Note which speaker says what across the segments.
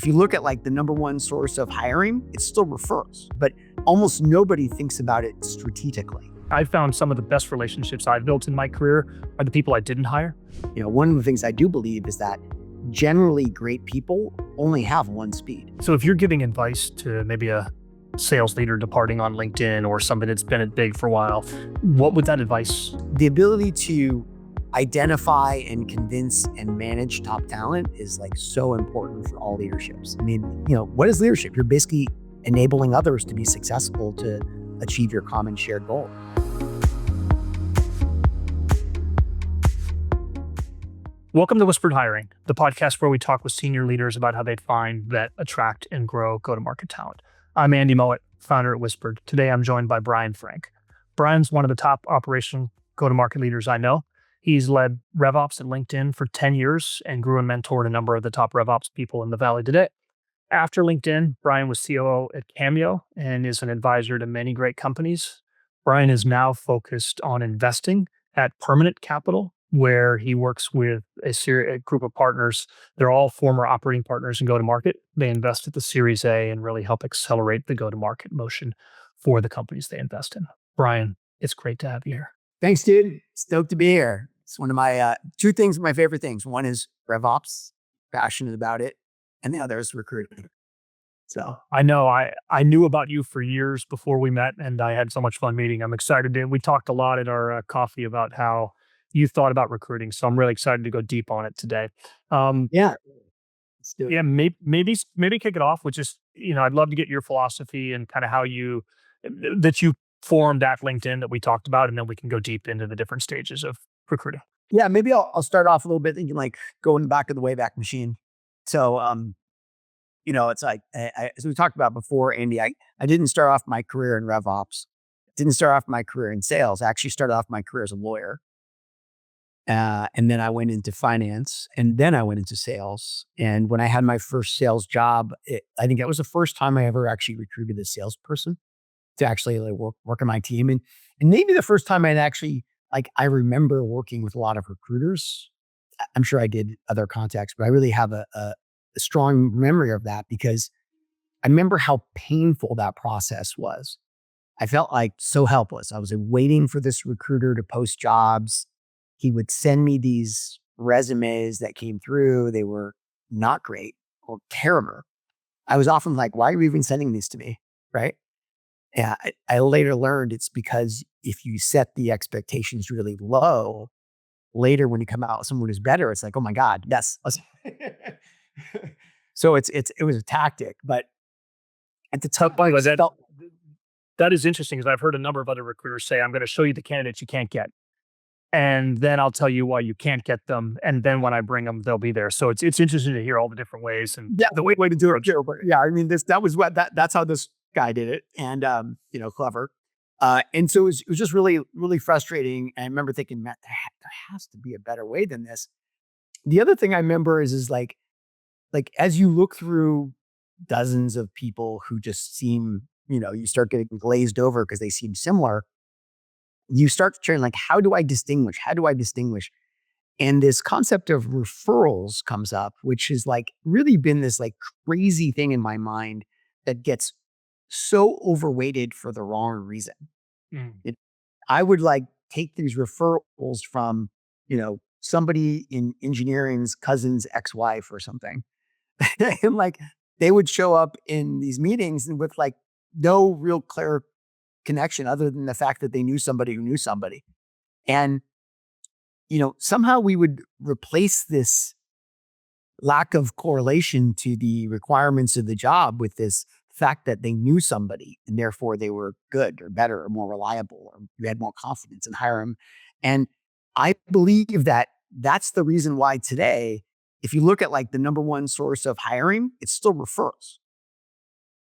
Speaker 1: if you look at like the number one source of hiring, it's still referrals, but almost nobody thinks about it strategically.
Speaker 2: I found some of the best relationships I've built in my career are the people I didn't hire.
Speaker 1: One of the things I do believe is that generally great people only have one speed.
Speaker 2: So if you're giving advice to maybe a sales leader departing on LinkedIn or somebody that's been at big for a while, what would that advice?
Speaker 1: The ability to identify and convince and manage top talent is like so important for all leaderships. I mean, what is leadership? You're basically enabling others to be successful to achieve your common shared goal.
Speaker 2: Welcome to Whispered Hiring, the podcast where we talk with senior leaders about how they find, vet, attract, and grow go-to-market talent. I'm Andy Mowat, founder at Whispered. Today, I'm joined by Brian Frank. Brian's one of the top operational go-to-market leaders I know. He's led RevOps at LinkedIn for 10 years and grew and mentored a number of the top RevOps people in the Valley today. After LinkedIn, Brian was COO at Cameo and is an advisor to many great companies. Brian is now focused on investing at Permanent Capital, where he works with a group of partners. They're all former operating partners in go-to-market. They invest at the Series A and really help accelerate the go-to-market motion for the companies they invest in. Brian, it's great to have you here.
Speaker 1: Thanks, dude. Stoked to be here. It's one of my my favorite things. One is RevOps, passionate about it, and the other is recruiting. So
Speaker 2: I know I knew about you for years before we met, and I had so much fun meeting. I'm excited we talked a lot at our coffee about how you thought about recruiting. So I'm really excited to go deep on it today.
Speaker 1: Yeah, let's do it.
Speaker 2: Yeah, maybe kick it off with just, I'd love to get your philosophy and kind of how you formed at LinkedIn that we talked about, and then we can go deep into the different stages of recruiting.
Speaker 1: Yeah, maybe I'll start off a little bit thinking like go in the back of the Wayback Machine. So, it's like, as we talked about before, Andy, I didn't start off my career in RevOps. Didn't start off my career in sales. I actually started off my career as a lawyer. And then I went into finance, and then I went into sales. And when I had my first sales job, I think that was the first time I ever actually recruited a salesperson to actually like work on my team. And maybe the first time I'd actually, I remember working with a lot of recruiters. I'm sure I did other contacts, but I really have a strong memory of that because I remember how painful that process was. I felt like so helpless. I was waiting for this recruiter to post jobs. He would send me these resumes that came through. They were not great or terrible. I was often like, why are you even sending these to me? Right. Yeah. I later learned it's because if you set the expectations really low, later when you come out with someone who's better, it's like, oh my God, yes. So it was a tactic, but at the time,
Speaker 2: that is interesting because I've heard a number of other recruiters say, I'm going to show you the candidates you can't get. And then I'll tell you why you can't get them. And then when I bring them, they'll be there. So it's interesting to hear all the different ways and
Speaker 1: the way to do it. Yeah, I mean, that's how this guy did it, and clever. And so it was just really, really frustrating. And I remember thinking, Matt, there has to be a better way than this. The other thing I remember is like as you look through dozens of people who just seem, you start getting glazed over because they seem similar. You start trying like, how do I distinguish? How do I distinguish? And this concept of referrals comes up, which has like really been this like crazy thing in my mind that gets so overweighted for the wrong reason. I would like take these referrals from, somebody in engineering's cousin's ex-wife or something. And like, they would show up in these meetings with like no real clear connection other than the fact that they knew somebody who knew somebody. And, somehow we would replace this lack of correlation to the requirements of the job with this fact that they knew somebody and therefore they were good or better or more reliable or you had more confidence in hiring them. And I believe that that's the reason why today, if you look at like the number one source of hiring, it's still referrals.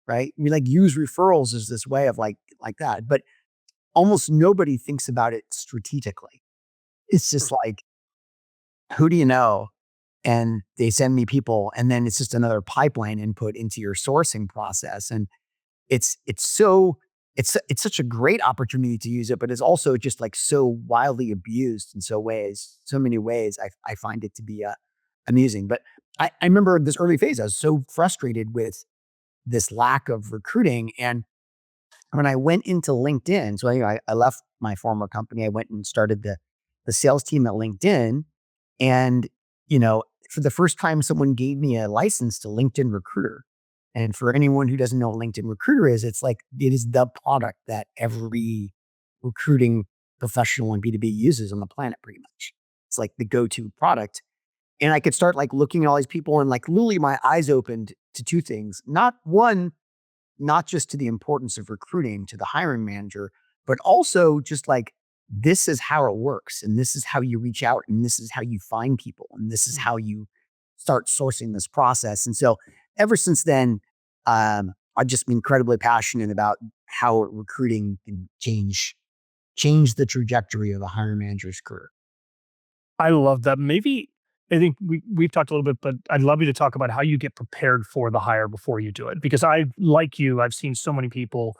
Speaker 1: Right? We like use referrals as this way of like that, but almost nobody thinks about it strategically. It's just like, who do you know? And they send me people, and then it's just another pipeline input into your sourcing process. And it's such a great opportunity to use it, but it's also just like so wildly abused in so many ways. I find it to be amusing. But I remember this early phase, I was so frustrated with this lack of recruiting. And when I went into LinkedIn, so I left my former company, I went and started the sales team at LinkedIn. And, for the first time, someone gave me a license to LinkedIn Recruiter. And for anyone who doesn't know what LinkedIn Recruiter is, it is the product that every recruiting professional in B2B uses on the planet, pretty much. It's like the go-to product. And I could start like looking at all these people and like literally my eyes opened to two things. Not just to the importance of recruiting to the hiring manager, but also just like this is how it works. And this is how you reach out. And this is how you find people. And this is how you start sourcing this process. And so ever since then, I've just been incredibly passionate about how recruiting can change the trajectory of a hiring manager's career.
Speaker 2: I love that. Maybe I think we've talked a little bit, but I'd love you to talk about how you get prepared for the hire before you do it. Because like you, I've seen so many people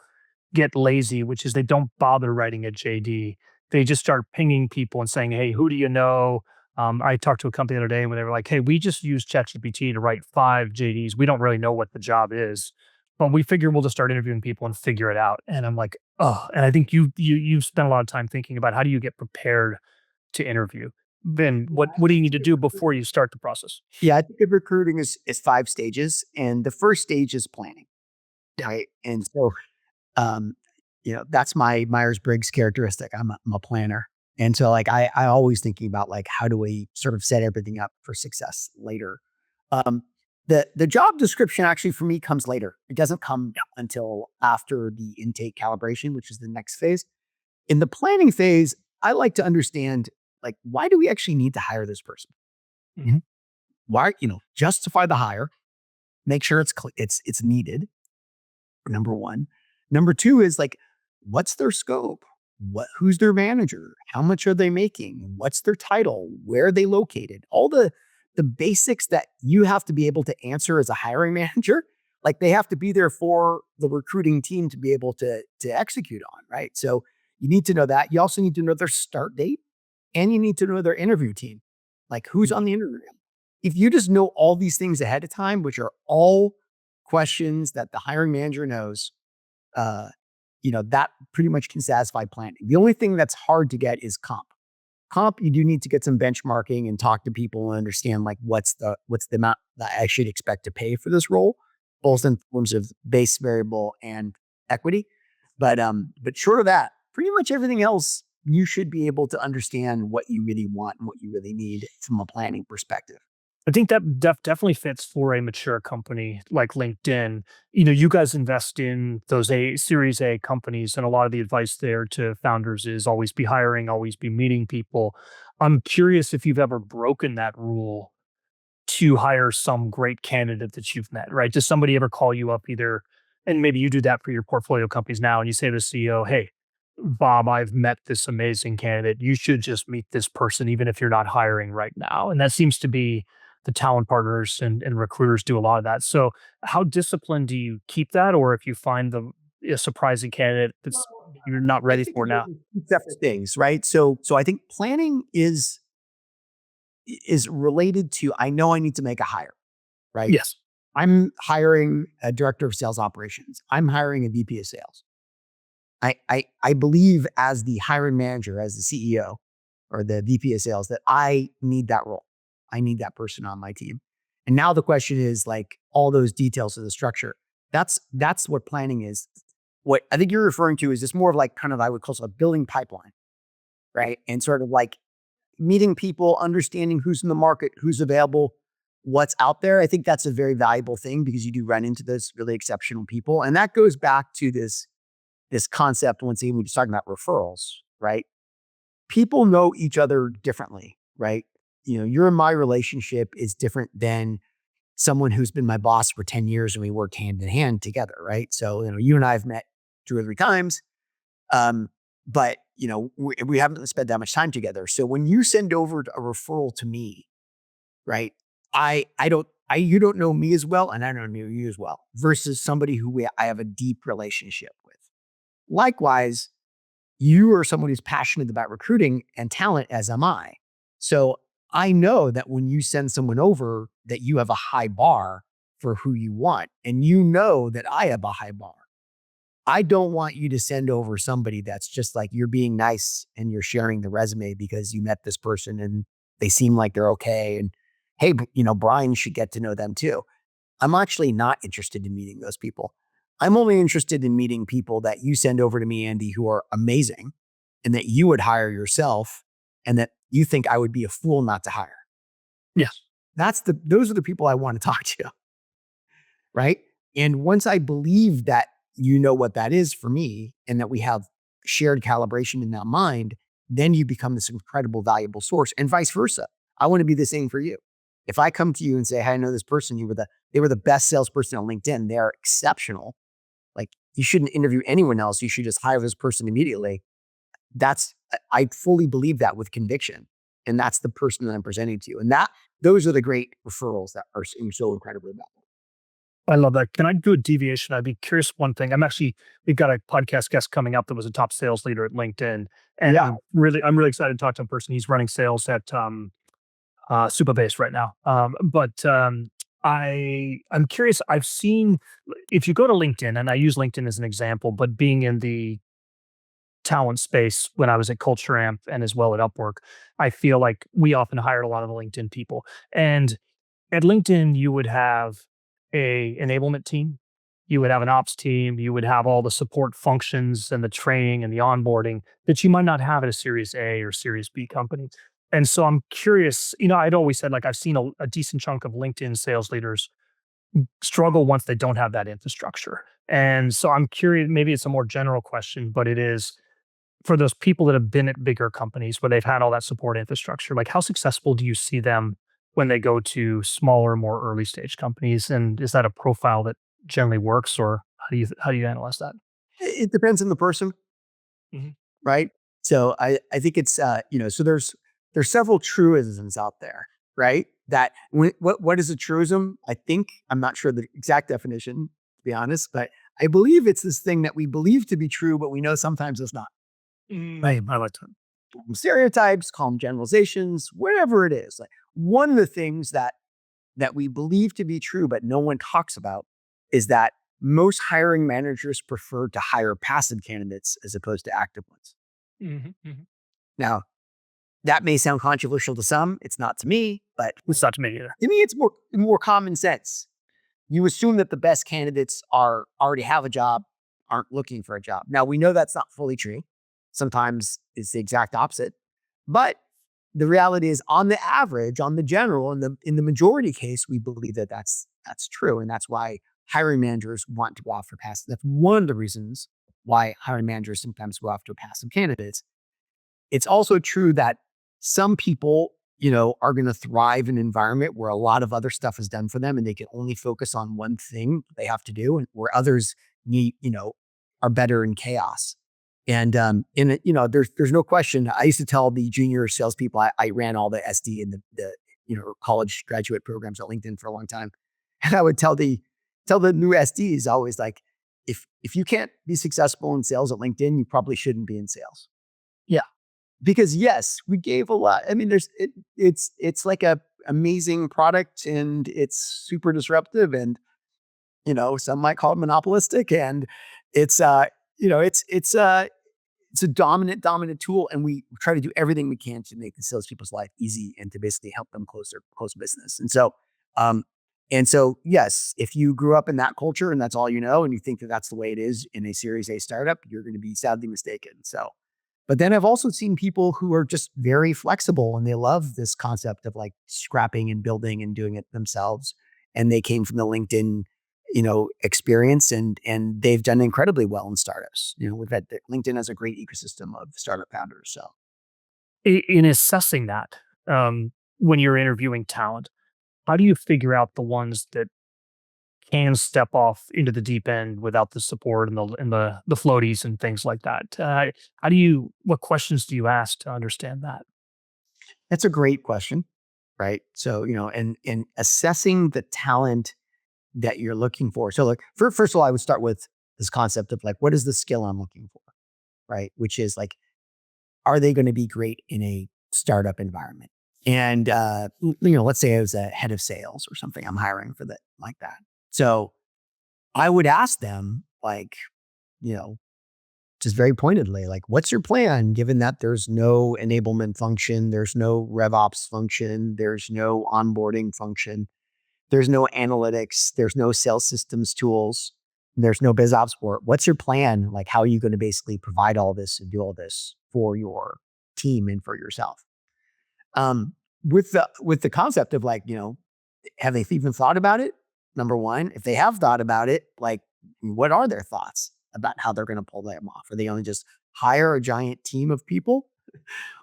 Speaker 2: get lazy, which is they don't bother writing a JD. They just start pinging people and saying, "Hey, who do you know?" I talked to a company the other day where they were like, "Hey, we just use ChatGPT to write 5 JDs. We don't really know what the job is, but we figure we'll just start interviewing people and figure it out." And I'm like, "Oh!" And I think you've spent a lot of time thinking about how do you get prepared to interview. Then what do you need to do before you start the process?
Speaker 1: Yeah, I think of recruiting is 5 stages. And the first stage is planning. Right. And so Um, that's my Myers-Briggs characteristic. I'm a planner. And so like I always thinking about like how do we sort of set everything up for success later. Um, the job description actually for me comes later. It doesn't come until after the intake calibration, which is the next phase. In the planning phase, I like to understand like why do we actually need to hire this person?
Speaker 2: Mhm.
Speaker 1: Why, justify the hire, make sure it's needed. Number one. Number two is like, what's their scope? Who's their manager? How much are they making? What's their title? Where are they located? All the basics that you have to be able to answer as a hiring manager, like they have to be there for the recruiting team to be able to execute on, right? So you need to know that. You also need to know their start date and you need to know their interview team, like who's on the interview. If you just know all these things ahead of time, which are all questions that the hiring manager knows, uh, that pretty much can satisfy planning. The only thing that's hard to get is comp. Comp, you do need to get some benchmarking and talk to people and understand like what's the amount that I should expect to pay for this role, both in terms of base variable and equity. But short of that, pretty much everything else you should be able to understand what you really want and what you really need from a planning perspective.
Speaker 2: I think that definitely fits for a mature company like LinkedIn. You guys invest in those Series A companies, and a lot of the advice there to founders is always be hiring, always be meeting people. I'm curious if you've ever broken that rule to hire some great candidate that you've met, right? Does somebody ever call you up either, and maybe you do that for your portfolio companies now, and you say to the CEO, "Hey, Bob, I've met this amazing candidate. You should just meet this person, even if you're not hiring right now." And that seems to be the talent partners and recruiters do a lot of that. So, how disciplined do you keep that, or if you find a surprising candidate that's you're not
Speaker 1: I
Speaker 2: ready
Speaker 1: think
Speaker 2: for
Speaker 1: of it
Speaker 2: now?
Speaker 1: as two separate things, right? So I think planning is related to I know I need to make a hire, right?
Speaker 2: Yes.
Speaker 1: I'm hiring a director of sales operations. I'm hiring a VP of sales. I believe as the hiring manager, as the CEO or the VP of sales, that I need that role. I need that person on my team. And now the question is like all those details of the structure. That's what planning is. What I think you're referring to is just more of like kind of I would call it a building pipeline, right? And sort of like meeting people, understanding who's in the market, who's available, what's out there. I think that's a very valuable thing because you do run into those really exceptional people. And that goes back to this concept once again, we were just talking about referrals, right? People know each other differently, right? You're in my relationship is different than someone who's been my boss for 10 years and we worked hand in hand together, right? So, you and I have met 2 or 3 times. Um, but we haven't spent that much time together. So when you send over a referral to me, right? You don't know me as well, and I don't know you as well, versus somebody who I have a deep relationship with. Likewise, you are someone who's passionate about recruiting and talent, as am I. So I know that when you send someone over, that you have a high bar for who you want, and you know that I have a high bar. I don't want you to send over somebody that's just like you're being nice and you're sharing the resume because you met this person and they seem like they're okay. And hey, Brian should get to know them too. I'm actually not interested in meeting those people. I'm only interested in meeting people that you send over to me, Andy, who are amazing and that you would hire yourself and that you think I would be a fool not to hire.
Speaker 2: Yes.
Speaker 1: Those are the people I want to talk to. Right. And once I believe that you know what that is for me and that we have shared calibration in that mind, then you become this incredible, valuable source and vice versa. I want to be the same for you. If I come to you and say, hey, I know this person, they were the best salesperson on LinkedIn. They're exceptional. Like you shouldn't interview anyone else. You should just hire this person immediately. I fully believe that with conviction. And that's the person that I'm presenting to you. And those are the great referrals that are so incredibly valuable.
Speaker 2: I love that. Can I do a deviation? I'd be curious one thing. We've got a podcast guest coming up that was a top sales leader at LinkedIn. And
Speaker 1: Yeah.
Speaker 2: I'm really excited to talk to a person. He's running sales at Supabase right now. I'm curious. I've seen, if you go to LinkedIn, and I use LinkedIn as an example, but being in the talent space when I was at Culture Amp and as well at Upwork, I feel like we often hired a lot of the LinkedIn people. And at LinkedIn, you would have a enablement team, you would have an ops team, you would have all the support functions and the training and the onboarding that you might not have at a Series A or Series B company. And so I'm curious, I'd always said, like, I've seen a decent chunk of LinkedIn sales leaders struggle once they don't have that infrastructure. And so I'm curious, maybe it's a more general question, but it is for those people that have been at bigger companies where they've had all that support infrastructure, like how successful do you see them when they go to smaller, more early stage companies? And is that a profile that generally works, or how do you analyze that?
Speaker 1: It depends on the person.
Speaker 2: Mhm.
Speaker 1: Right? So I think it's so there's several truisms out there, right? That what is a truism? I think I'm not sure the exact definition, to be honest, but I believe it's this thing that we believe to be true, but we know sometimes it's not.
Speaker 2: I like that.
Speaker 1: Stereotypes, call them generalizations, whatever it is. Like one of the things that we believe to be true, but no one talks about is that most hiring managers prefer to hire passive candidates as opposed to active ones.
Speaker 2: Mhm, mhm.
Speaker 1: Now, that may sound controversial to some. It's not to me, but
Speaker 2: It's not to me either.
Speaker 1: to me, it's more common sense. You assume that the best candidates already have a job, aren't looking for a job. Now we know that's not fully true. Sometimes it's the exact opposite. But the reality is, on the average, on the general, in the majority case, we believe that that's true, and that's why hiring managers want to go after passive. That's one of the reasons why hiring managers sometimes go after passive candidates. It's also true that some people, are going to thrive in an environment where a lot of other stuff is done for them and they can only focus on one thing they have to do, and where others need, are better in chaos. And there's no question. I used to tell the junior salespeople, I ran all the SD and the college graduate programs at LinkedIn for a long time, and I would tell the new SDs always, like, if you can't be successful in sales at LinkedIn, you probably shouldn't be in sales.
Speaker 2: Yeah.
Speaker 1: Because yes, we gave a lot. I mean, it's like a amazing product and it's super disruptive, and some might call it monopolistic, and it's you know it's a dominant tool, and we try to do everything we can to make the salespeople's life easy and to basically help them close business. Um, and so yes, if you grew up in that culture and that's all you know, and you think that that's the way it is in a Series A startup, you're going to be sadly mistaken. So, but then I've also seen people who are just very flexible and they love this concept of like scrapping and building and doing it themselves. And they came from the LinkedIn, experience, and they've done incredibly well in startups. We've had LinkedIn has a great ecosystem of startup founders. So
Speaker 2: In assessing that, when you're interviewing talent, how do you figure out the ones that can step off into the deep end without the support and the floaties and things like that? What questions do you ask to understand that?
Speaker 1: that's a great question, right? So, and assessing the talent that you're looking for. So like first of all, I would start with this concept of like, what is the skill I'm looking for? Right. Which is like, are they going to be great in a startup environment? And, let's say I was a head of sales or something, I'm hiring for that like that. So I would ask them like, you know, just very pointedly, like, what's your plan given that there's no enablement function, there's no RevOps function, there's no onboarding function, there's no analytics, there's no sales systems tools, there's no biz ops support. What's your plan? Like, how are you going to basically provide all this and do all this for your team and for yourself? Um, with the concept of like, have they even thought about it? Number one, if they have thought about it, like, what are their thoughts about how they're going to pull them off? Are they going to just hire a giant team of people,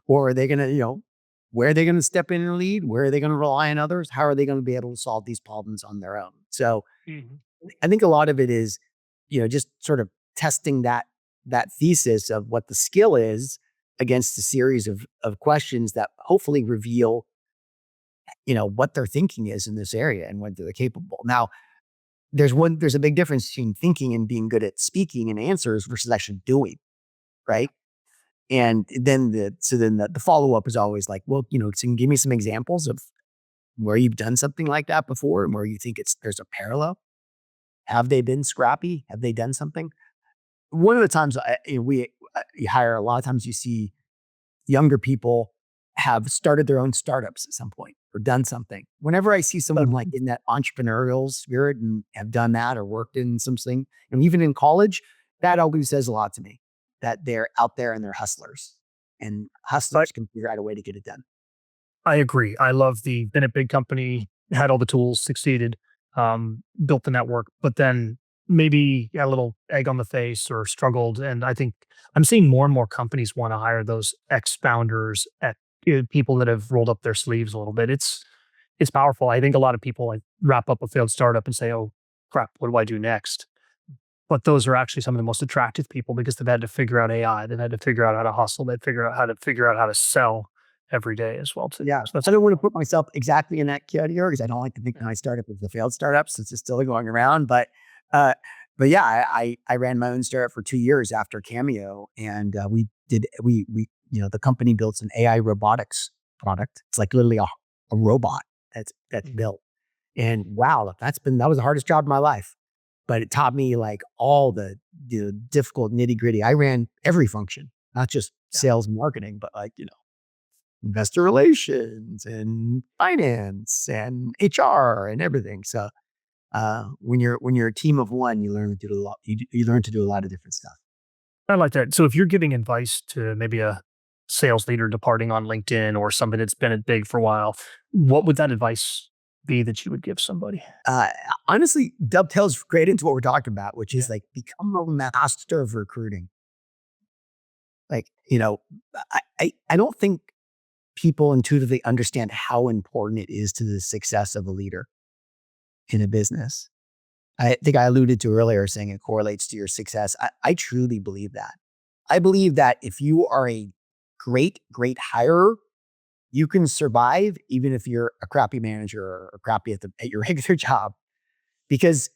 Speaker 1: or are they going to, where are they going to step in and lead? Where are they going to rely on others? How are they going to be able to solve these problems on their own? So
Speaker 2: Mhm.
Speaker 1: I think a lot of it is, just sort of testing that thesis of what the skill is against a series of questions that hopefully reveal, what their thinking is in this area and what they're capable. Now, there's a big difference between thinking and being good at speaking and answers versus actually doing, right? And then the follow-up is always like, well, can you give me some examples of where you've done something like that before and where you think there's a parallel? Have they been scrappy? Have they done something? One of the times you hire, a lot of times you see younger people have started their own startups at some point or done something. Whenever I see someone like in that entrepreneurial spirit and have done that or worked in something, and even in college, that always says a lot to me that they're out there and they're hustlers, and
Speaker 2: I,
Speaker 1: hustlers can figure out a way to get it done.
Speaker 2: I agree. I love the been a big company, had all the tools, succeeded, built the network, but then maybe got a little egg on the face or struggled. And I think I'm seeing more and more companies want to hire those ex founders at people that have rolled up their sleeves a little bit. It's powerful. I think a lot of people like wrap up a failed startup and say, "Oh crap, what do I do next?" But those are actually some of the most attractive people because they've had to figure out AI. They've had to figure out how to hustle. They've figure out how to sell every day as well too.
Speaker 1: Yeah.
Speaker 2: So that's
Speaker 1: I don't want to put myself exactly in that category because I don't like to think my startup was a failed startup since it's still going around. Uh, but yeah, I ran my own startup for 2 years after Cameo, and the company built an AI robotics product. It's like literally a robot that's
Speaker 2: Mhm.
Speaker 1: built. And wow, that was the hardest job of my life. But it taught me like all the difficult nitty gritty. I ran every function, not just
Speaker 2: Yeah.
Speaker 1: sales and marketing, but like, investor relations and finance and HR and everything. So when you're a team of one, you learn to do a lot. You learn to do a lot of different stuff.
Speaker 2: I like that. So if you're giving advice to maybe a sales leader departing on LinkedIn or somebody that's been at big for a while, what would that advice be that you would give somebody?
Speaker 1: Uh, Honestly, dovetails great into what we're talking about, which
Speaker 2: Yeah.
Speaker 1: is like become a master of recruiting. Like, I don't think people intuitively understand how important it is to the success of a leader in a business. I think I alluded to earlier saying it correlates to your success. I truly believe that. I believe that if you are a great hirer, you can survive even if you're a crappy manager or crappy at your regular job because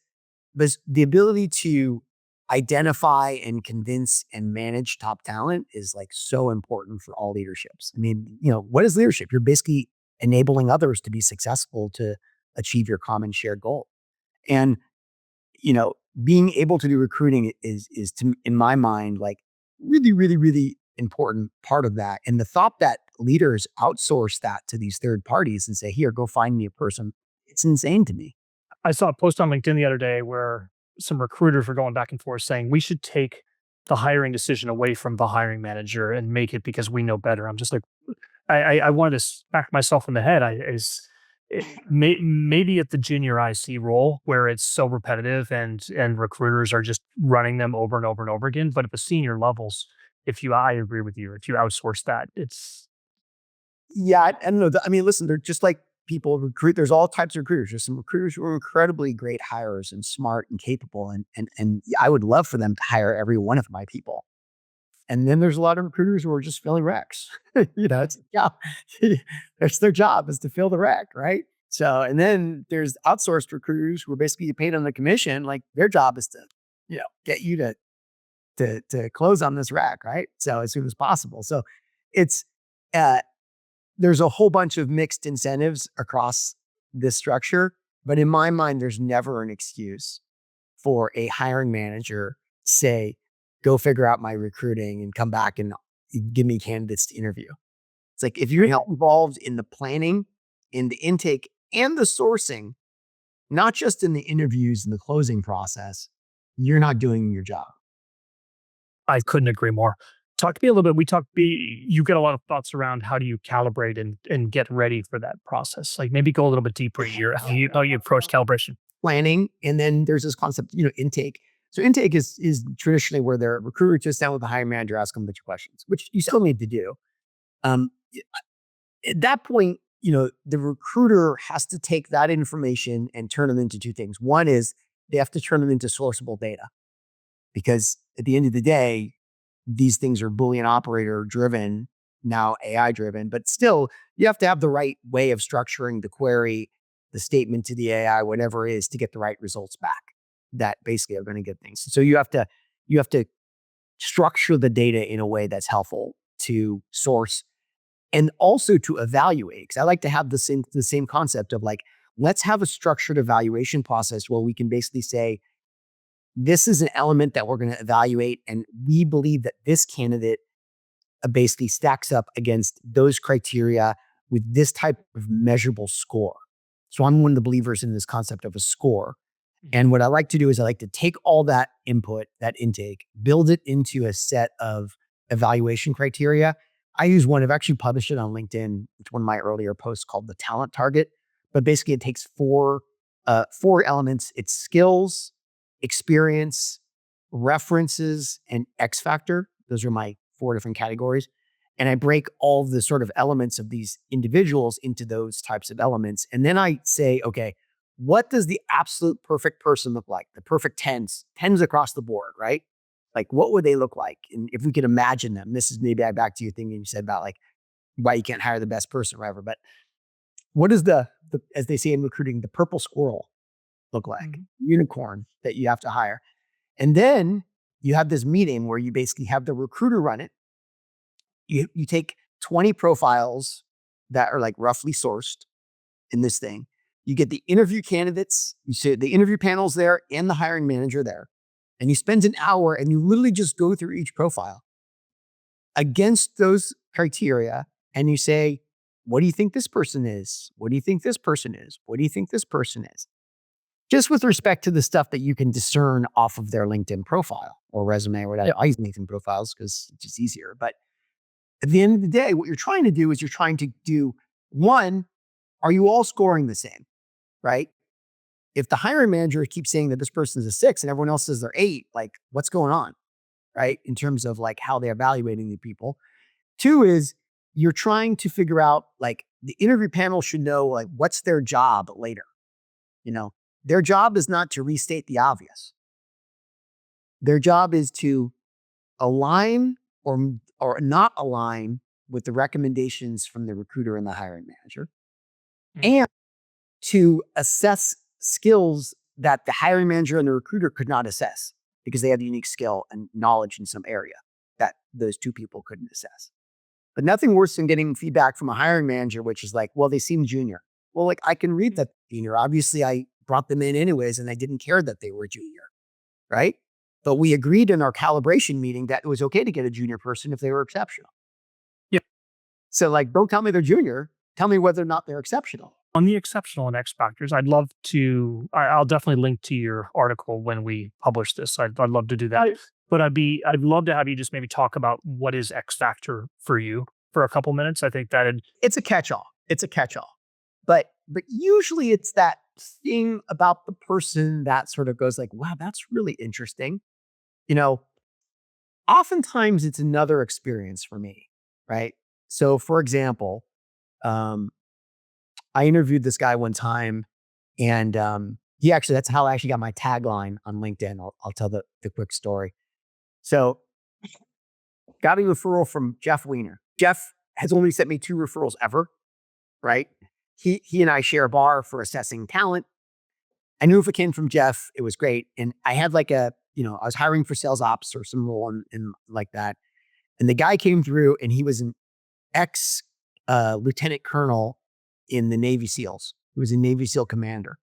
Speaker 1: the ability to identify and convince and manage top talent is like so important for all leaderships. I mean, what is leadership? You're basically enabling others to be successful to achieve your common shared goal. And being able to do recruiting is in my mind, like really, really, really important part of that. And the thought that leaders outsource that to these third parties and say, here, go find me a person. It's insane to me.
Speaker 2: I saw a post on LinkedIn the other day where some recruiters were going back and forth saying we should take the hiring decision away from the hiring manager and make it because we know better. I'm just like, I wanted to smack myself in the head. Maybe at the junior IC role where it's so repetitive and recruiters are just running them over and over and over again. But at the senior levels, I agree with you. If you outsource that, it's
Speaker 1: Yeah, I don't know. I mean, listen, they're just like people recruit. There's all types of recruiters. There's some recruiters who are incredibly great hires and smart and capable, and I would love for them to hire every one of my people. And then there's a lot of recruiters who are just filling recs. It's yeah, that's their job is to fill the rec, right? So, and then there's outsourced recruiters who are basically paid on the commission. Like their job is to, get you to close on this rack, right? So as soon as possible. So it's uh there's a whole bunch of mixed incentives across this structure, but in my mind, there's never an excuse for a hiring manager to say, go figure out my recruiting and come back and give me candidates to interview. It's like, if you're involved in the planning, in the intake and the sourcing, not just in the interviews and the closing process, you're not doing your job.
Speaker 2: I couldn't agree more. Talk to me a little bit. You get a lot of thoughts around how do you calibrate and get ready for that process? Like maybe go a little bit deeper in how you approach calibration.
Speaker 1: Planning, and then there's this concept, intake. So intake is traditionally where the recruiter sits down with the hiring manager, ask them a bunch of questions, which you still need to do. Um, at that point, the recruiter has to take that information and turn them into two things. One is they have to turn them into sourceable data, because at the end of the day, these things are Boolean operator driven, now AI driven, but still you have to have the right way of structuring the query, the statement to the AI, whatever it is, to get the right results back that basically are going to get things. So you have to structure the data in a way that's helpful to source and also to evaluate. Because I like to have the same concept of like, let's have a structured evaluation process where we can basically say, this is an element that we're going to evaluate, and we believe that this candidate basically stacks up against those criteria with this type of measurable score. So I'm one of the believers in this concept of a score. And what I like to do is I like to take all that input, that intake, build it into a set of evaluation criteria. I use one, I've actually published it on LinkedIn. It's one of my earlier posts called the talent target. But basically it takes four elements. It's skills, experience, references, and X factor. Those are my 4 different categories. And I break all the sort of elements of these individuals into those types of elements. And then I say, okay, what does the absolute perfect person look like? The perfect tens across the board, right? Like, what would they look like? And if we could imagine them, this is maybe back to your thing you said about like why you can't hire the best person or whatever. But what is the as they say in recruiting, the purple squirrel look like? Unicorn that you have to hire. And then you have this meeting where you basically have the recruiter run it. You take 20 profiles that are like roughly sourced in this thing. You get the interview candidates, you see the interview panels there and the hiring manager there. And you spend an hour and you literally just go through each profile against those criteria. And you say, what do you think this person is? What do you think this person is? What do you think this person is? Just with respect to the stuff that you can discern off of their LinkedIn profile or resume or whatever. I use LinkedIn profiles because it's just easier. But at the end of the day, what you're trying to do is you're trying to do, one, are you all scoring the same, right? If the hiring manager keeps saying that this person is a 6 and everyone else says they're 8, like what's going on, right? In terms of like how they're evaluating the people. 2 is you're trying to figure out like the interview panel should know like what's their job later. Their job is not to restate the obvious. Their job is to align or not align with the recommendations from the recruiter and the hiring manager, and to assess skills that the hiring manager and the recruiter could not assess because they have unique skill and knowledge in some area that those two people couldn't assess. But nothing worse than getting feedback from a hiring manager, which is like, well, they seem junior. Well, like I can read that junior. Obviously, I brought them in anyways, and I didn't care that they were junior, right? But we agreed in our calibration meeting that it was okay to get a junior person if they were exceptional.
Speaker 2: Yeah.
Speaker 1: So like, don't tell me they're junior. Tell me whether or not they're exceptional.
Speaker 2: On the exceptional and X factors, I'll definitely link to your article when we publish this. I'd love to do that. But I'd love to have you just maybe talk about what is X factor for you for a couple minutes. I think
Speaker 1: it's a catch-all. But usually it's that thing about the person that sort of goes like, wow, that's really interesting. Oftentimes it's another experience for me, right? So for example, I interviewed this guy one time, and that's how I actually got my tagline on LinkedIn. I'll tell the quick story. So got a referral from Jeff Weiner. Jeff has only sent me 2 referrals ever, right? He and I share a bar for assessing talent. I knew if it came from Jeff, it was great. And I had like I was hiring for sales ops or some role in like that. And the guy came through and he was an ex a lieutenant colonel in the Navy SEALs. He was a Navy SEAL commander.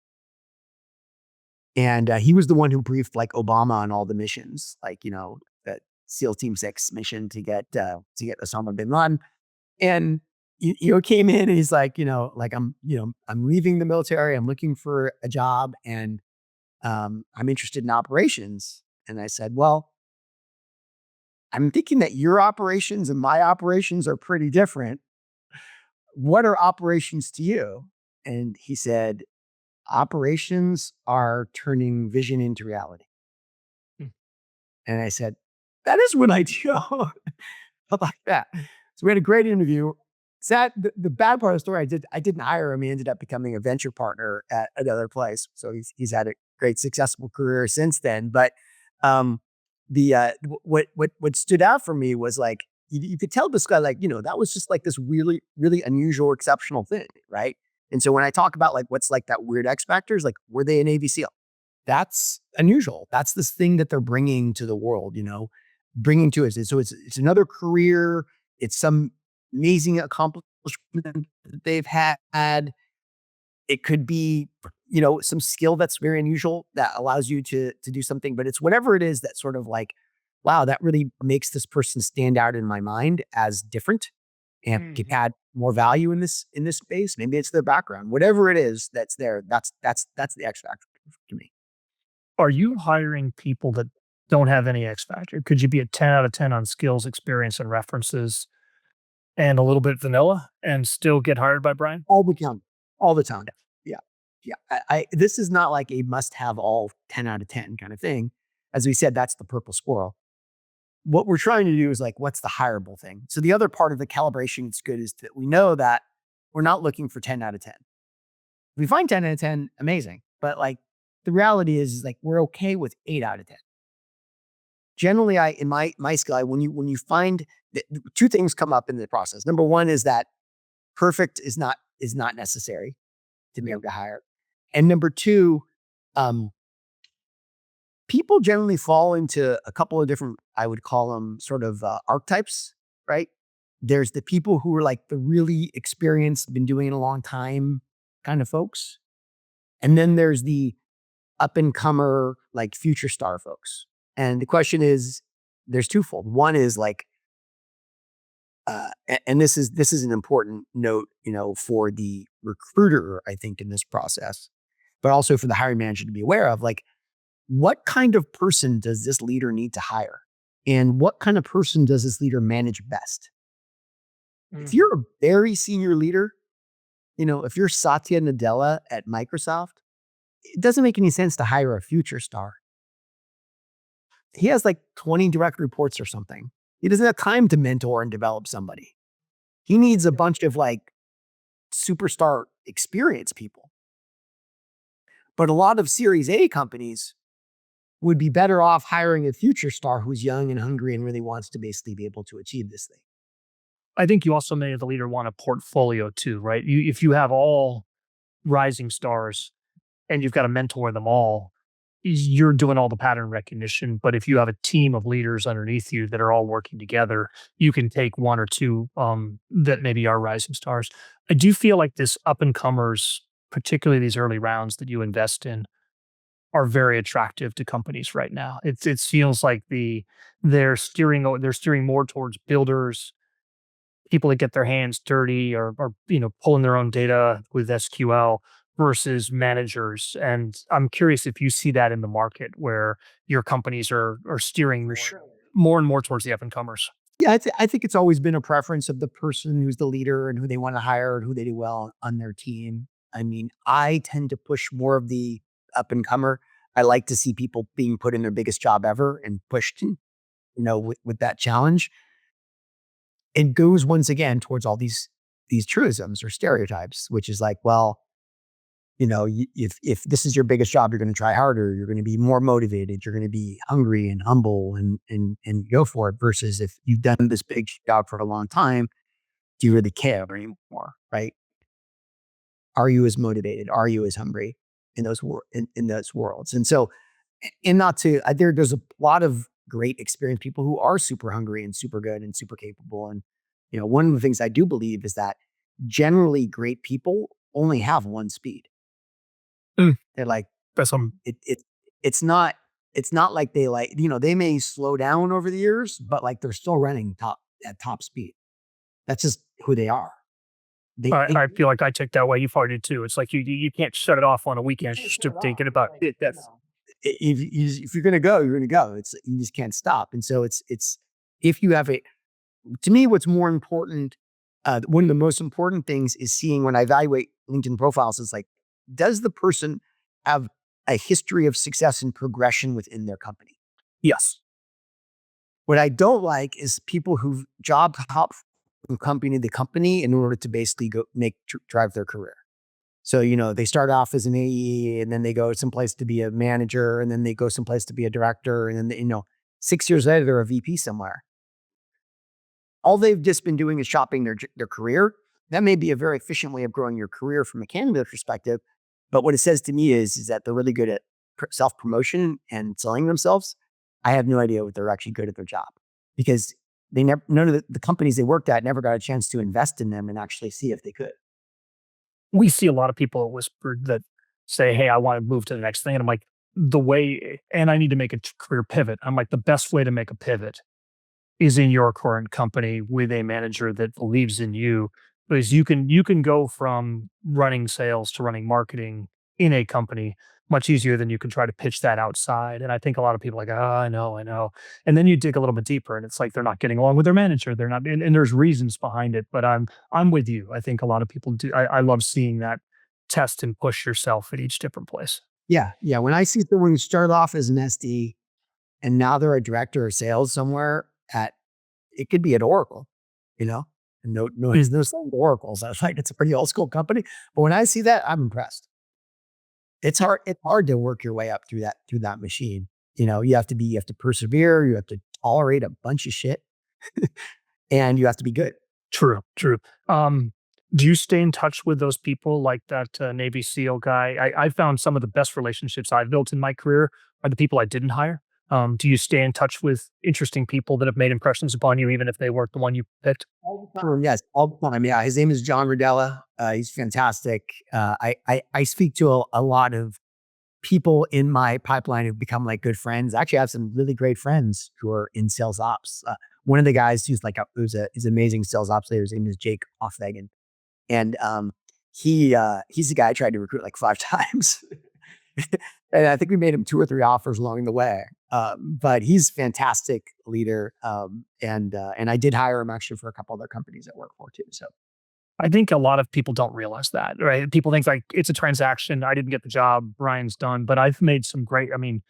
Speaker 1: And he was the one who briefed like Obama on all the missions, like, that SEAL Team 6 mission to get Osama bin Laden. And came in and he's like, like I'm leaving the military. I'm looking for a job and I'm interested in operations. And I said, well, I'm thinking that your operations and my operations are pretty different. What are operations to you? And he said, operations are turning vision into reality.
Speaker 2: Hmm.
Speaker 1: And I said, that is what I do. I like that. So we had a great interview. Sad, the bad part of the story, I didn't hire him. He ended up becoming a venture partner at another place. So he's had a great successful career since then. But um, what stood out for me was like you could tell this guy like that was just like this really really unusual exceptional thing, right? And so when I talk about like what's like that weird X factors, like were they a Navy SEAL? That's unusual. That's this thing that they're bringing to the world, bringing to us. So it's another career. It's some amazing accomplishment that they've had. It could be, some skill that's very unusual that allows you to do something, but it's whatever it is that sort of like, wow, that really makes this person stand out in my mind as different and can
Speaker 2: Mhm.
Speaker 1: add more value in this space. Maybe it's their background, whatever it is that's there. That's the X factor to me.
Speaker 2: Are you hiring people that don't have any X factor? Could you be a 10 out of 10 on skills, experience, and references and a little bit vanilla and still get hired by Brian?
Speaker 1: All the time. All the time. Yeah. Yeah. This is not like a must have all 10 out of 10 kind of thing. As we said, that's the purple squirrel. What we're trying to do is like, what's the hireable thing? So the other part of the calibration that's good is that we know that we're not looking for 10 out of 10. If we find 10 out of 10, amazing. But like the reality is like, we're okay with 8 out of 10. Generally, in my skill, when you find that two things come up in the process. Number one is that perfect is not necessary to be able to hire. And number two, um, people generally fall into a couple of different, I would call them sort of archetypes, right? There's the people who are like the really experienced, been doing it a long time kind of folks. And then there's the up and comer, like future star folks. And the question is, there's twofold. One is like, and this is an important note, for the recruiter, I think, in this process, but also for the hiring manager to be aware of, like, what kind of person does this leader need to hire, and what kind of person does this leader manage best? If
Speaker 2: Mhm.
Speaker 1: you're a very senior leader, if you're Satya Nadella at Microsoft, it doesn't make any sense to hire a future star. He has like 20 direct reports or something. He doesn't have time to mentor and develop somebody. He needs a bunch of like superstar experienced people. But a lot of Series A companies would be better off hiring a future star who's young and hungry and really wants to basically be able to achieve this thing.
Speaker 2: I think you also may, as a leader, want a portfolio too, right? If you have all rising stars and you've got to mentor them all, you're doing all the pattern recognition. But if you have a team of leaders underneath you that are all working together, you can take one or two that maybe are rising stars. I do feel like this up and comers, particularly these early rounds that you invest in, are very attractive to companies right now. It feels like they're steering more towards builders, people that get their hands dirty or pulling their own data with SQL versus managers. And I'm curious if you see that in the market where your companies are steering
Speaker 1: For sure.
Speaker 2: more and more towards the up and comers.
Speaker 1: Yeah, I think it's always been a preference of the person who's the leader and who they want to hire and who they do well on their team. I mean, I tend to push more of the up and comer. I like to see people being put in their biggest job ever and pushed, with that challenge. It goes once again towards all these truisms or stereotypes, which is like, well, if this is your biggest job, you're going to try harder. You're going to be more motivated. You're going to be hungry and humble and go for it. Versus if you've done this big job for a long time, do you really care anymore? Right? Are you as motivated? Are you as hungry in those worlds? And so, and not to there's a lot of great experienced people who are super hungry and super good and super capable. And one of the things I do believe is that generally great people only have one speed.
Speaker 2: Mm.
Speaker 1: They're like,
Speaker 2: That's
Speaker 1: it it's not it's not like they like, they may slow down over the years, but like they're still running at top speed. That's just who they are. They
Speaker 2: I feel like I take that way. You probably do too. It's like you can't shut it off on a weekend
Speaker 1: can't shut
Speaker 2: just
Speaker 1: it off.
Speaker 2: thinking about
Speaker 1: Like,
Speaker 2: it. That's
Speaker 1: if you're gonna go, you're gonna go. You just can't stop. And so it's if you have a to me, what's more important, one of the most important things is seeing when I evaluate LinkedIn profiles is like, does the person have a history of success and progression within their company?
Speaker 2: yes.
Speaker 1: What I don't like is people who job hop from company to company in order to basically drive their career. So, they start off as an AE and then they go someplace to be a manager and then they go someplace to be a director. And then, 6 years later, they're a VP somewhere. All they've just been doing is shopping their career. That may be a very efficient way of growing your career from a candidate perspective. But what it says to me is that they're really good at self-promotion and selling themselves. I have no idea what they're actually good at their job because none of the companies they worked at never got a chance to invest in them and actually see if they could.
Speaker 2: We see a lot of people at Whisper that say, "Hey, I want to move to the next thing," and I'm like, the way, and I need to make a career pivot. I'm like, the best way to make a pivot is in your current company with a manager that believes in you, because you can go from running sales to running marketing in a company much easier than you can try to pitch that outside. And I think a lot of people are like, oh, I know. And then you dig a little bit deeper and it's like they're not getting along with their manager. They're not, and there's reasons behind it. But I'm with you. I think a lot of people do. I love seeing that test and push yourself at each different place.
Speaker 1: Yeah. Yeah. When I see someone who started off as an SD and now they're a director of sales somewhere it could be at Oracle, you know, and there's no saying to Oracle. So it's like, it's a pretty old school company. But when I see that, I'm impressed. It's hard to work your way up through that machine. You have to persevere. You have to tolerate a bunch of shit and you have to be good.
Speaker 2: True, true. Um, do you stay in touch with those people like that Navy SEAL guy? I found some of the best relationships I've built in my career are the people I didn't hire. Do you stay in touch with interesting people that have made impressions upon you, even if they weren't the one you picked?
Speaker 1: All the time. Yes, all the time. Yeah, his name is John Rodella. He's fantastic. I speak to a lot of people in my pipeline who've become like good friends. Actually, I have some really great friends who are in sales ops. One of the guys who's like is amazing sales ops leader. His name is Jake Offwagen, and he's the guy I tried to recruit like 5 times, and I think we made him 2 or 3 offers along the way. But he's a fantastic leader, and I did hire him actually for a couple other companies I work for too. So
Speaker 2: I think a lot of people don't realize that, right? People think like it's a transaction. I didn't get the job. Brian's done, but I've made some great. I mean,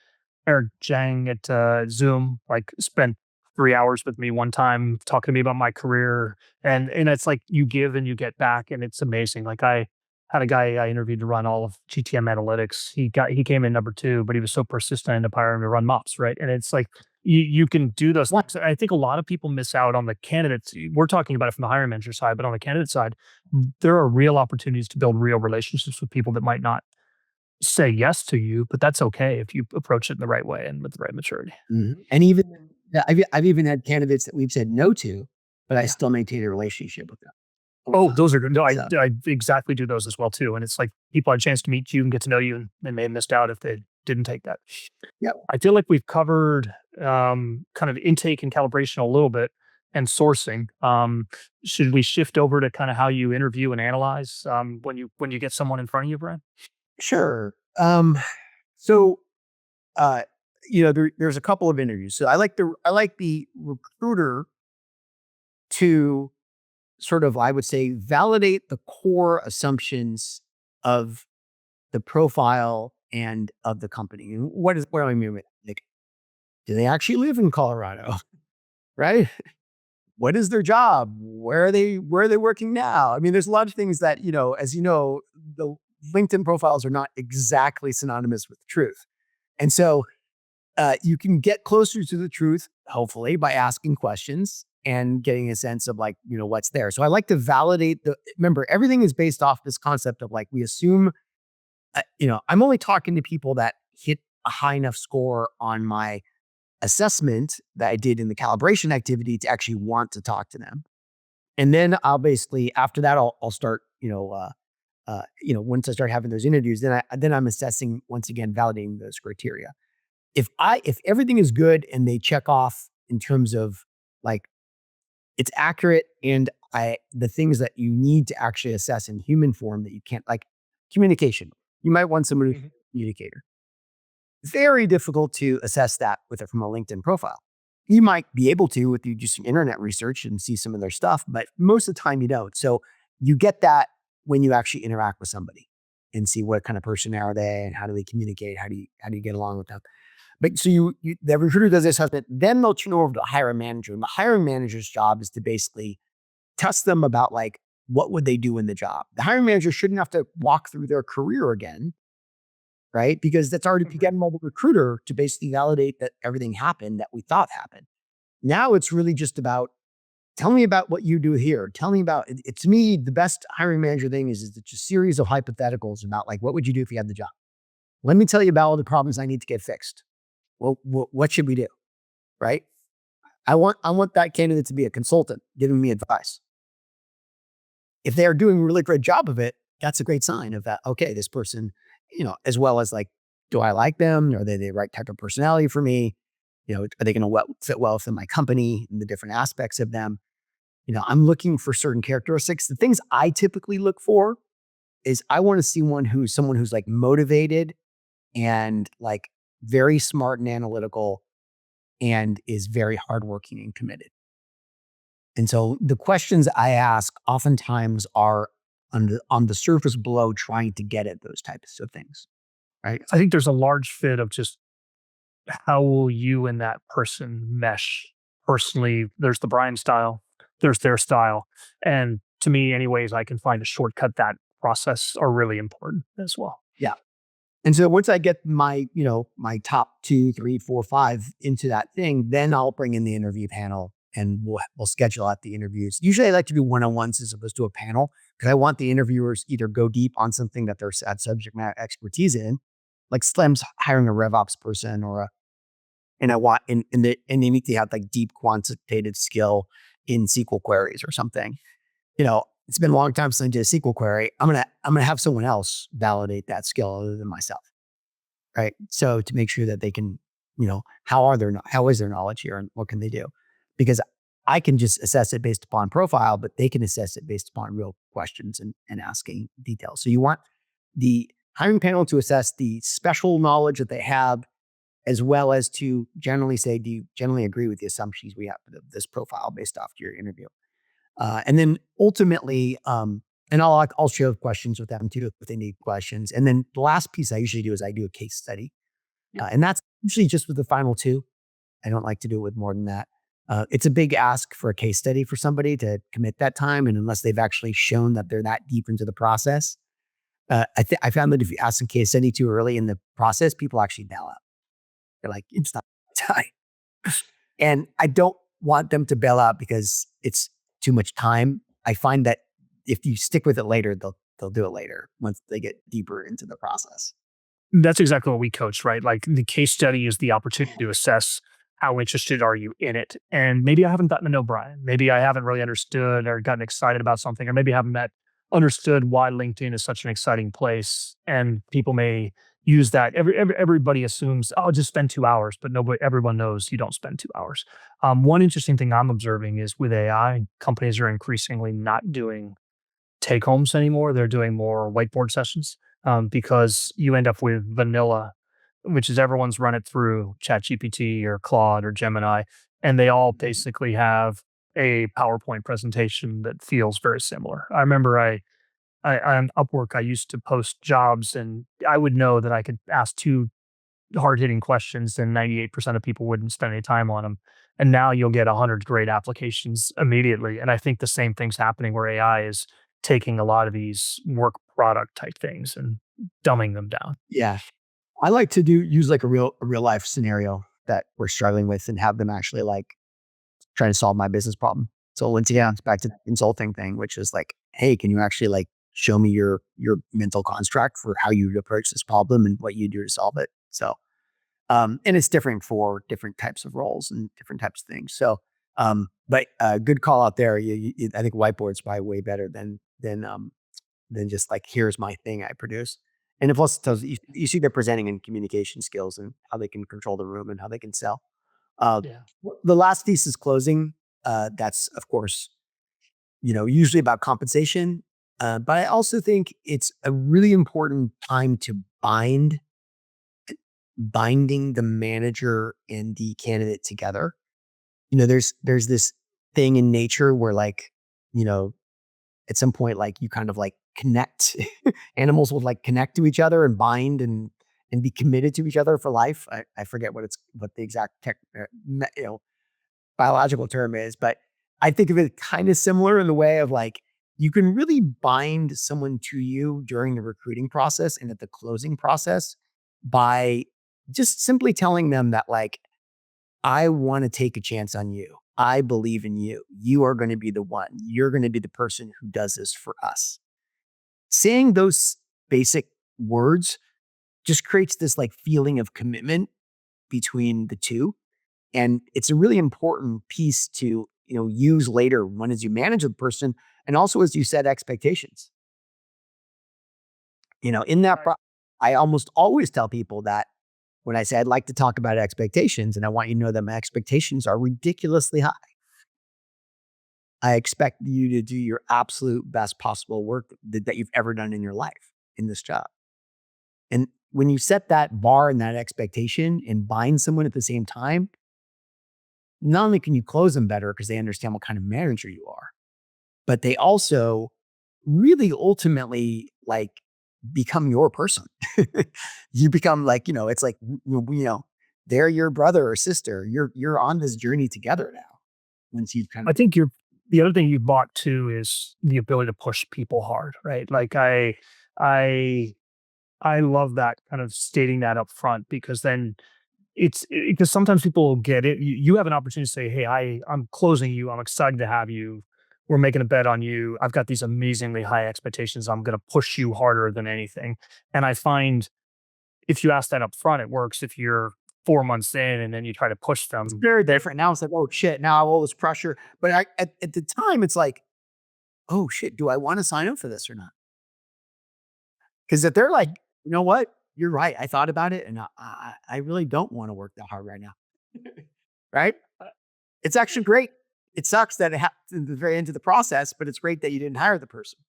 Speaker 2: Eric Jang at Zoom, like spent 3 hours with me one time talking to me about my career, and it's like you give and you get back, and it's amazing. Like I had a guy I interviewed to run all of GTM analytics. He came in number two, but he was so persistent I ended up hiring him to run MOPS, right? And it's like you can do those things. I think a lot of people miss out on the candidates. We're talking about it from the hiring manager side, but on the candidate side, there are real opportunities to build real relationships with people that might not say yes to you, but that's okay if you approach it in the right way and with the right maturity.
Speaker 1: and even yeah, I've even had candidates that we've said no to, but I
Speaker 2: Yeah.
Speaker 1: still maintain a relationship with them.
Speaker 2: Oh, those are good. No,
Speaker 1: So
Speaker 2: I exactly do those as well too. And it's like people had a chance to meet you and get to know you, and they may have missed out if they didn't take that.
Speaker 1: yeah,
Speaker 2: I feel like we've covered kind of intake and calibration a little bit and sourcing. Should we shift over to kind of how you interview and analyze when you get someone in front of you, Brian?
Speaker 1: sure. So there's a couple of interviews. So I like the recruiter to sort of, I would say, validate the core assumptions of the profile and of the company. And what do I mean with that? Like, do they actually live in Colorado? Right? What is their job? Where are they working now? I mean, there's a lot of things that, as you know, the LinkedIn profiles are not exactly synonymous with truth. And so you can get closer to the truth, hopefully, by asking questions and getting a sense of like, what's there. So I like to validate remember, everything is based off this concept of like, we assume, I'm only talking to people that hit a high enough score on my assessment that I did in the calibration activity to actually want to talk to them. And then I'll basically, after that, I'll start, once I start having those interviews, then I'm assessing, once again, validating those criteria. If everything is good and they check off in terms of like it's accurate, and the things that you need to actually assess in human form that you can't, like communication. You might want someone who's a communicator. Very difficult to assess that with it from a LinkedIn profile. You might be able to with you do some internet research and see some of their stuff, but most of the time you don't. So you get that when you actually interact with somebody and see what kind of person are they and how do they communicate? How do you get along with them? But so the recruiter does this assessment, then they'll turn over to the hiring manager. And the hiring manager's job is to basically test them about like what would they do in the job. The hiring manager shouldn't have to walk through their career again, right? Because that's already getting mobile recruiter to basically validate that everything happened that we thought happened. Now it's really just about tell me about what you do here. Tell me about it. To me, the best hiring manager thing is it's a series of hypotheticals about like what would you do if you had the job? Let me tell you about all the problems I need to get fixed. Well, what should we do? Right? I want that candidate to be a consultant giving me advice. If they're doing a really great job of it, that's a great sign of that. Okay, this person, as well as like, do I like them? Are they the right type of personality for me? Are they going to fit well within my company and the different aspects of them? I'm looking for certain characteristics. The things I typically look for is I want to see someone who's like motivated and like very smart and analytical and is very hardworking and committed. And so the questions I ask oftentimes are on the surface below trying to get at those types of things. Right.
Speaker 2: I think there's a large fit of just how will you and that person mesh personally. There's the Brian style, there's their style. And to me, anyways, I can find a shortcut that process are really important as well.
Speaker 1: Yeah. And so once I get my top 2, 3, 4, 5 into that thing, then I'll bring in the interview panel and we'll schedule out the interviews. Usually I like to do one-on-ones as opposed to a panel because I want the interviewers either go deep on something that they're at subject matter expertise in, like Slim's hiring a RevOps person and I want, and they need to have like deep quantitative skill in SQL queries or something. It's been a long time since I did a SQL query. I'm gonna have someone else validate that skill other than myself, right? So to make sure that they can, how is their knowledge here and what can they do? Because I can just assess it based upon profile, but they can assess it based upon real questions and asking details. So you want the hiring panel to assess the special knowledge that they have, as well as to generally say, do you generally agree with the assumptions we have for this profile based off your interview? And then ultimately, and I'll share questions with them too if they need questions. And then the last piece I usually do is I do a case study, and that's usually just with the final 2. I don't like to do it with more than that. It's a big ask for a case study for somebody to commit that time, and unless they've actually shown that they're that deep into the process, I found that if you ask a case study too early in the process, people actually bail out. They're like, it's not time, and I don't want them to bail out because it's too much time. I find that if you stick with it later, they'll do it later once they get deeper into the process.
Speaker 2: That's exactly what we coach, right? Like the case study is the opportunity to assess how interested are you in it. And maybe I haven't gotten to know Brian. Maybe I haven't really understood or gotten excited about something, or maybe I haven't understood why LinkedIn is such an exciting place. And people may use that. Everybody assumes, oh, just spend 2 hours, but everyone knows you don't spend 2 hours. One interesting thing I'm observing is with AI, companies are increasingly not doing take homes anymore. They're doing more whiteboard sessions because you end up with vanilla, which is everyone's run it through ChatGPT or Claude or Gemini, and they all basically have a PowerPoint presentation that feels very similar. I remember on Upwork, I used to post jobs, and I would know that I could ask 2 hard-hitting questions, and 98% of people wouldn't spend any time on them. And now you'll get 100 great applications immediately. And I think the same thing's happening where AI is taking a lot of these work product type things and dumbing them down.
Speaker 1: Yeah. I like to use like a real life scenario that we're struggling with and have them actually like trying to solve my business problem. So once again, it's back to the consulting thing, which is like, hey, can you actually like show me your mental construct for how you would approach this problem and what you do to solve it? So, and it's different for different types of roles and different types of things. So But good call out there. I think whiteboard's probably way better than just like, here's my thing I produce. And it plus tells you see they're presenting in communication skills and how they can control the room and how they can sell. Uh,
Speaker 2: Yeah.
Speaker 1: the last piece is closing. That's of course, usually about compensation. But I also think it's a really important time to binding the manager and the candidate together. There's this thing in nature where like, you know, at some point, like you kind of like connect. Animals will like connect to each other and bind and be committed to each other for life. I forget what the exact biological term is, but I think of it kind of similar in the way of like you can really bind someone to you during the recruiting process and at the closing process by just simply telling them that like, I want to take a chance on you. I believe in you. You are going to be the one. You're going to be the person who does this for us. Saying those basic words just creates this like feeling of commitment between the two. And it's a really important piece to, use later when as you manage the person and also as you set expectations. In that
Speaker 2: Right.
Speaker 1: I almost always tell people that when I say I'd like to talk about expectations and I want you to know that my expectations are ridiculously high. I expect you to do your absolute best possible work that you've ever done in your life in this job. And when you set that bar and that expectation and bind someone at the same time, not only can you close them better because they understand what kind of manager you are, but they also really ultimately like become your person. You become like, it's like, they're your brother or sister. You're on this journey together now. Once you've kind
Speaker 2: I
Speaker 1: of
Speaker 2: think the other thing you bought too is the ability to push people hard, right? Like I I love that kind of stating that up front because then because sometimes people will get it. You have an opportunity to say, "Hey, I'm closing you. I'm excited to have you. We're making a bet on you. I've got these amazingly high expectations. I'm going to push you harder than anything." And I find if you ask that up front, it works. If you're 4 months in and then you try to push
Speaker 1: it's
Speaker 2: them,
Speaker 1: very different. Now it's like, oh shit, now I have all this pressure. But at the time, it's like, oh shit, do I want to sign up for this or not? Because if they're like, you know what, you're right. I thought about it and I really don't want to work that hard right now. Right? It's actually great. It sucks that it happened at the very end of the process, but it's great that you didn't hire the person.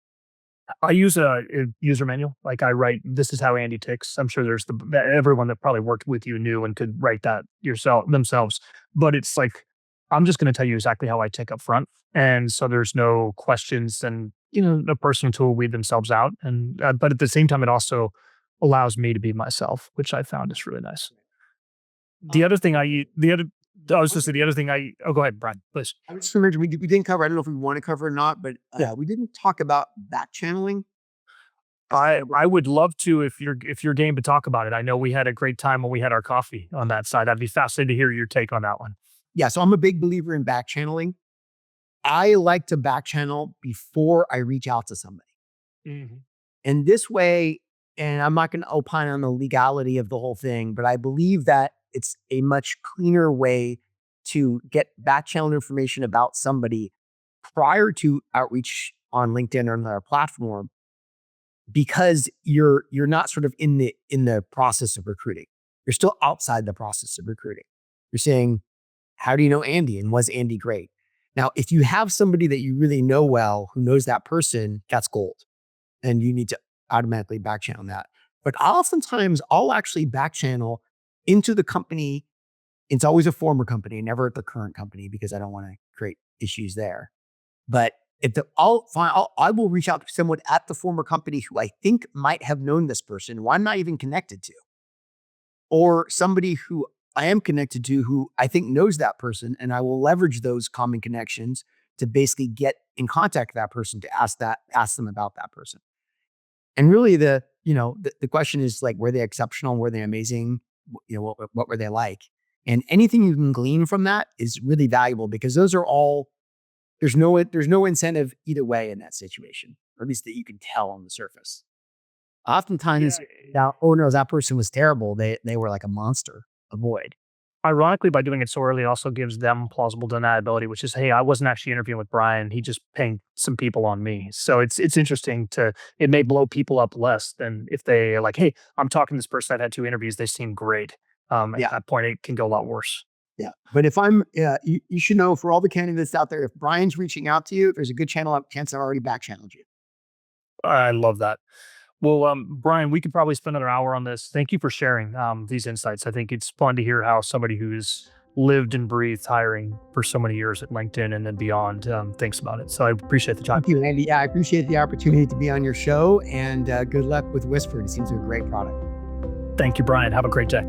Speaker 2: I use a user manual. Like I write, this is how Andy ticks. I'm sure there's everyone that probably worked with you knew and could write that yourself themselves. But it's like I'm just going to tell you exactly how I tick up front, and so there's no questions, and the person tool weed themselves out. And but at the same time, it also allows me to be myself, which I found is really nice. The other thing the other I was just say the other thing oh go ahead, Brian, please.
Speaker 1: I was just remembering we didn't cover. I don't know if we want to cover or not, but
Speaker 2: Yeah.
Speaker 1: we didn't talk about back channeling.
Speaker 2: I would love to if you're game to talk about it. I know we had a great time when we had our coffee on that side. I'd be fascinated to hear your take on that one.
Speaker 1: Yeah, so I'm a big believer in back channeling. I like to back channel before I reach out to somebody.
Speaker 2: Mhm.
Speaker 1: And this way, and I'm not going to opine on the legality of the whole thing, but I believe that it's a much cleaner way to get back channel information about somebody prior to outreach on LinkedIn or another platform because you're not sort of in the process of recruiting. You're still outside the process of recruiting. You're saying, how do you know Andy and was Andy great? Now, if you have somebody that you really know well who knows that person, that's gold. And you need to automatically back channel that. But oftentimes I'll actually back channel into the company. It's always a former company, never at the current company because I don't want to create issues there. But if the I'll find I will reach out to someone at the former company who I think might have known this person who I'm not even connected to, or somebody who I am connected to who I think knows that person, and I will leverage those common connections to basically get in contact with that person to ask them about that person. And really the question is like, were they exceptional? Were they amazing? What were they like? And anything you can glean from that is really valuable because those are all there's no incentive either way in that situation, or at least that you can tell on the surface.
Speaker 2: Yeah.
Speaker 1: Oftentimes, now, oh no, that person was terrible. They were like a monster. Avoid.
Speaker 2: Ironically, by doing it so early, it also gives them plausible deniability, which is, hey, I wasn't actually interviewing with Brian. He just pinged some people on me. So it's interesting to it may blow people up less than if they are like, hey, I'm talking to this person that had 2 interviews. They seem great. At
Speaker 1: Yeah.
Speaker 2: that point, it can go a lot worse.
Speaker 1: Yeah. But if you should know for all the candidates out there, if Brian's reaching out to you, there's a good chance I've already back channeled you.
Speaker 2: I love that. Well, Brian, we could probably spend another hour on this. Thank you for sharing these insights. I think it's fun to hear how somebody who's lived and breathed hiring for so many years at LinkedIn and then beyond thinks about it. So I appreciate the time.
Speaker 1: Thank you, Andy. Yeah, I appreciate the opportunity to be on your show, and good luck with Whispered. It seems to be a great product.
Speaker 2: Thank you, Brian. Have a great day.